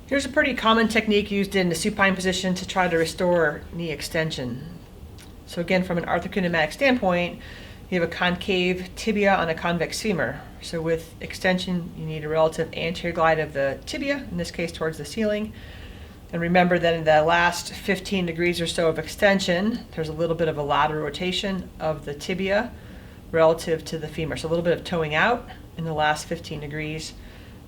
Here's a pretty common technique used in the supine position to try to restore knee extension. So again, from an arthrokinematic standpoint, you have a concave tibia on a convex femur. So with extension, you need a relative anterior glide of the tibia, in this case towards the ceiling. And remember that in the last 15 degrees or so of extension, there's a little bit of a lateral rotation of the tibia relative to the femur. So a little bit of toeing out in the last 15 degrees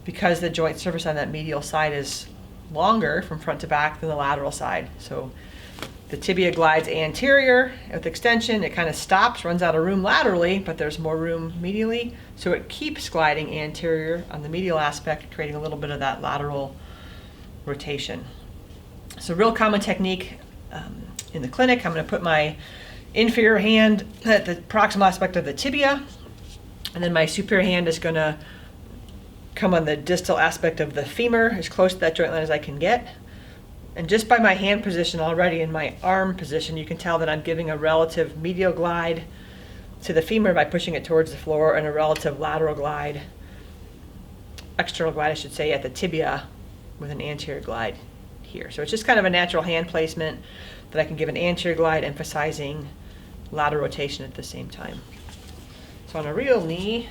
because the joint surface on that medial side is longer from front to back than the lateral side. So the tibia glides anterior with extension. It kind of stops, runs out of room laterally, but there's more room medially. So it keeps gliding anterior on the medial aspect, creating a little bit of that lateral rotation. So real common technique in the clinic. I'm going to put my inferior hand at the proximal aspect of the tibia, and then my superior hand is going to come on the distal aspect of the femur, as close to that joint line as I can get. And just by my hand position already in my arm position, you can tell that I'm giving a relative medial glide to the femur by pushing it towards the floor, and a relative lateral glide, external glide I should say, at the tibia with an anterior glide here. So it's just kind of a natural hand placement that I can give an anterior glide emphasizing lateral rotation at the same time. So on a real knee,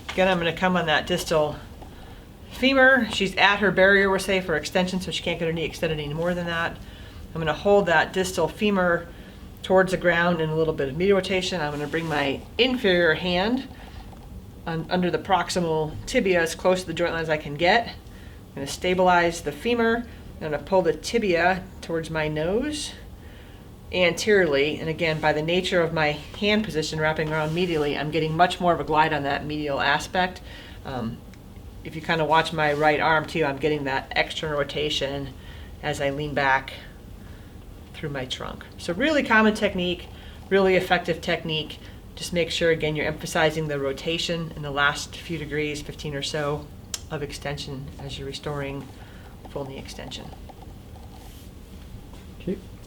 again, I'm going to come on that distal femur. She's at her barrier, we'll say, for extension, so she can't get her knee extended any more than that. I'm going to hold that distal femur towards the ground in a little bit of medial rotation. I'm going to bring my inferior hand under the proximal tibia as close to the joint line as I can get. I'm going to stabilize the femur. I'm going to pull the tibia towards my nose anteriorly, and again, by the nature of my hand position wrapping around medially, I'm getting much more of a glide on that medial aspect. If you kind of watch my right arm too, I'm getting that external rotation as I lean back through my trunk. So really common technique, really effective technique. Just make sure, again, you're emphasizing the rotation in the last few degrees, 15 or so, of extension as you're restoring full knee extension. Okay.